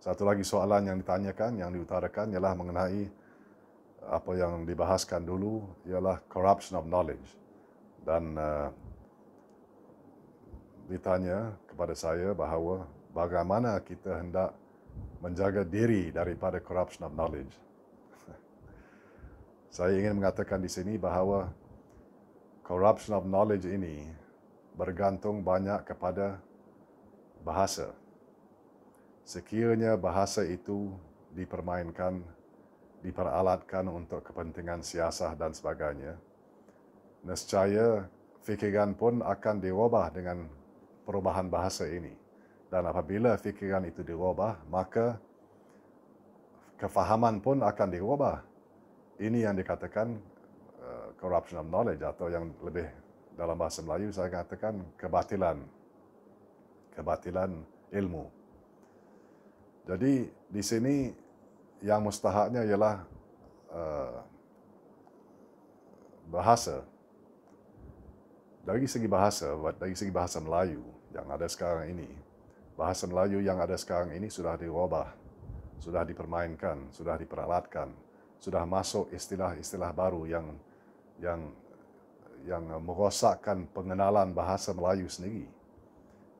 Satu lagi soalan yang ditanyakan, yang diutarakan ialah mengenai apa yang dibahaskan dulu ialah corruption of knowledge. Dan ditanya kepada saya bahawa bagaimana kita hendak menjaga diri daripada corruption of knowledge. Saya ingin mengatakan di sini bahawa corruption of knowledge ini bergantung banyak kepada bahasa. Sekiranya bahasa itu dipermainkan, diperalatkan untuk kepentingan siasah dan sebagainya, nescaya fikiran pun akan dirubah dengan perubahan bahasa ini. Dan apabila fikiran itu dirubah, maka kefahaman pun akan dirubah. Ini yang dikatakan corruption of knowledge, atau yang lebih dalam bahasa Melayu saya katakan kebatilan ilmu. Jadi di sini yang mustahaknya ialah bahasa. Dari segi bahasa Melayu yang ada sekarang ini, bahasa Melayu yang ada sekarang ini sudah dirubah, sudah dipermainkan, sudah diperalatkan, sudah masuk istilah-istilah baru yang merosakkan pengenalan bahasa Melayu sendiri.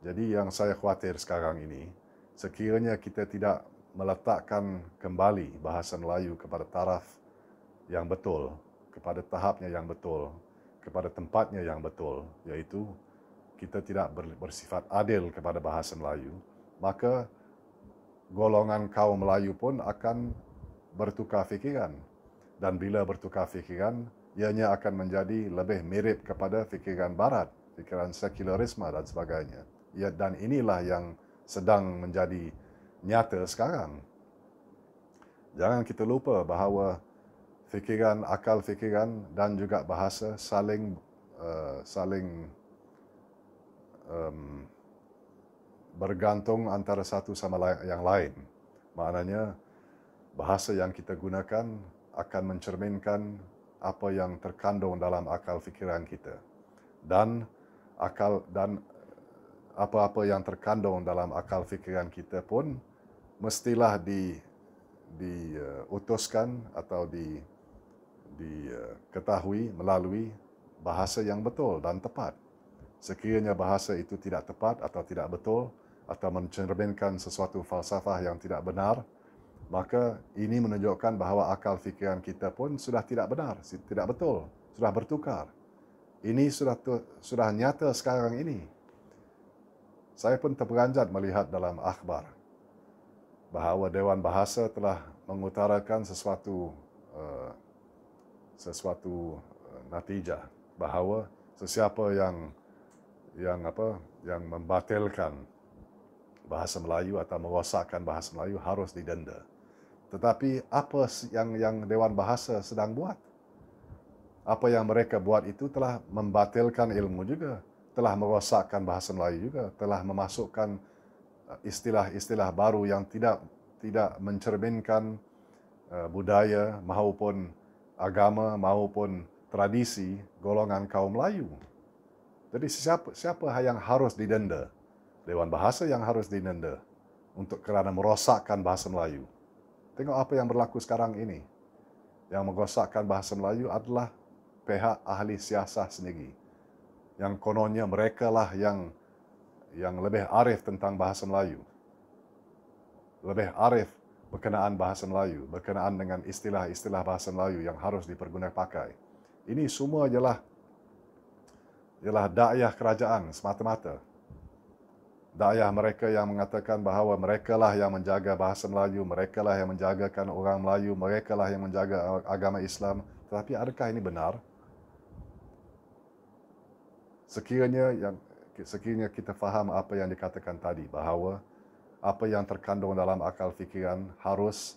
Jadi yang saya khawatir sekarang ini, sekiranya kita tidak meletakkan kembali bahasa Melayu kepada taraf yang betul, kepada tahapnya yang betul, kepada tempatnya yang betul, iaitu kita tidak bersifat adil kepada bahasa Melayu, maka golongan kaum Melayu pun akan bertukar fikiran. Dan bila bertukar fikiran, ianya akan menjadi lebih mirip kepada fikiran barat, fikiran sekularisme dan sebagainya. Dan inilah yang sedang menjadi nyata sekarang. Jangan kita lupa bahawa akal fikiran dan juga bahasa saling bergantung antara satu sama yang lain. Maknanya bahasa yang kita gunakan akan mencerminkan apa yang terkandung dalam akal fikiran kita. Dan apa-apa yang terkandung dalam akal fikiran kita pun mestilah diutuskan atau diketahui melalui bahasa yang betul dan tepat. Sekiranya bahasa itu tidak tepat atau tidak betul atau mencerminkan sesuatu falsafah yang tidak benar, maka ini menunjukkan bahawa akal fikiran kita pun sudah tidak benar, tidak betul, sudah bertukar. Ini sudah nyata sekarang ini. Saya pun terperanjat melihat dalam akhbar bahawa Dewan Bahasa telah mengutarakan sesuatu natijah bahawa sesiapa yang membatalkan bahasa Melayu atau merosakkan bahasa Melayu harus didenda. Tetapi apa yang Dewan Bahasa sedang buat? Apa yang mereka buat itu telah membatalkan ilmu juga, telah merosakkan bahasa Melayu juga, telah memasukkan istilah-istilah baru yang tidak mencerminkan budaya maupun agama maupun tradisi golongan kaum Melayu. Jadi siapa yang harus didenda? Dewan Bahasa yang harus didenda kerana merosakkan bahasa Melayu. Tengok apa yang berlaku sekarang ini. Yang merosakkan bahasa Melayu adalah pihak ahli siasah sendiri. Yang kononnya mereka lah yang lebih arif tentang bahasa Melayu. Lebih arif berkenaan bahasa Melayu, berkenaan dengan istilah-istilah bahasa Melayu yang harus dipergunakan. Ini semua ialah dakwah kerajaan semata-mata. Dakwah mereka yang mengatakan bahawa merekalah yang menjaga bahasa Melayu, merekalah yang menjagakan orang Melayu, merekalah yang menjaga agama Islam. Tetapi adakah ini benar? Sekiranya kita faham apa yang dikatakan tadi, bahawa apa yang terkandung dalam akal fikiran harus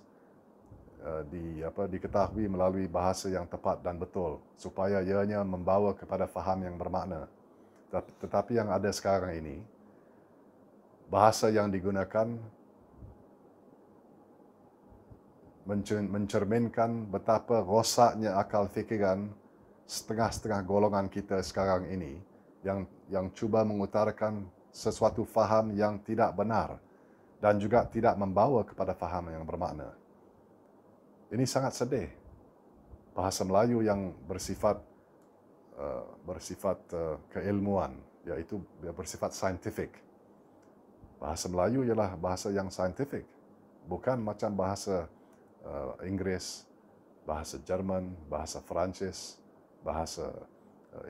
diketahui melalui bahasa yang tepat dan betul, supaya ianya membawa kepada faham yang bermakna. Tetapi yang ada sekarang ini, bahasa yang digunakan mencerminkan betapa rosaknya akal fikiran setengah-setengah golongan kita sekarang ini, yang cuba mengutarakan sesuatu faham yang tidak benar dan juga tidak membawa kepada faham yang bermakna. Ini sangat sedih. Bahasa Melayu yang bersifat keilmuan, iaitu bersifat saintifik. Bahasa Melayu ialah bahasa yang saintifik, bukan macam bahasa Inggeris, bahasa Jerman, bahasa Perancis, bahasa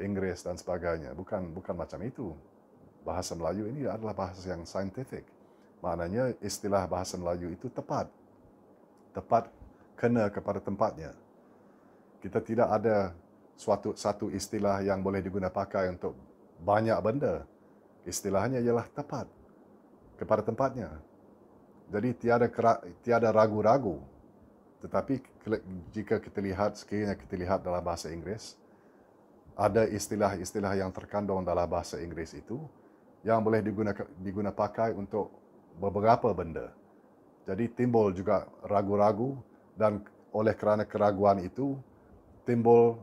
Inggeris dan sebagainya. Bukan macam itu. Bahasa Melayu ini adalah bahasa yang saintifik. Maknanya istilah bahasa Melayu itu tepat kena kepada tempatnya. Kita tidak ada satu istilah yang boleh digunakan pakai untuk banyak benda. Istilahnya ialah tepat kepada tempatnya. Jadi tiada ragu-ragu. Tetapi jika sekiranya kita lihat dalam bahasa Inggeris, ada istilah-istilah yang terkandung dalam bahasa Inggeris itu yang boleh digunakan pakai untuk beberapa benda. Jadi timbul juga ragu-ragu, dan oleh kerana keraguan itu timbul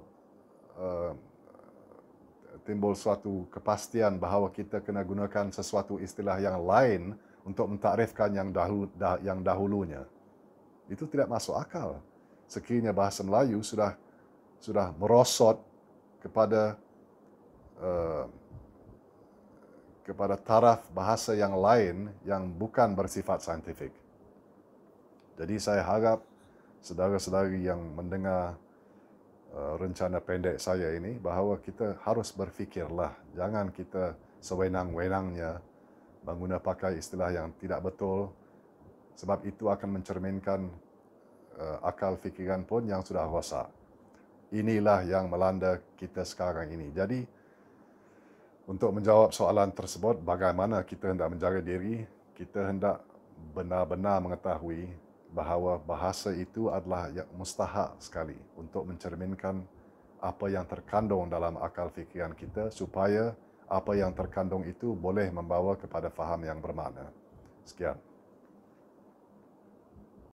suatu kepastian bahawa kita kena gunakan sesuatu istilah yang lain untuk mentakrifkan yang dahulunya. Itu tidak masuk akal. Sekiranya bahasa Melayu sudah merosot kepada taraf bahasa yang lain yang bukan bersifat saintifik. Jadi saya harap saudara-saudari yang mendengar rencana pendek saya ini, bahawa kita harus berfikirlah. Jangan kita sewenang-wenangnya menggunakan pakai istilah yang tidak betul, sebab itu akan mencerminkan akal fikiran pun yang sudah rosak. Inilah yang melanda kita sekarang ini. Jadi, untuk menjawab soalan tersebut, bagaimana kita hendak menjaga diri, kita hendak benar-benar mengetahui bahawa bahasa itu adalah yang mustahak sekali untuk mencerminkan apa yang terkandung dalam akal fikiran kita, supaya apa yang terkandung itu boleh membawa kepada faham yang bermakna. Sekian.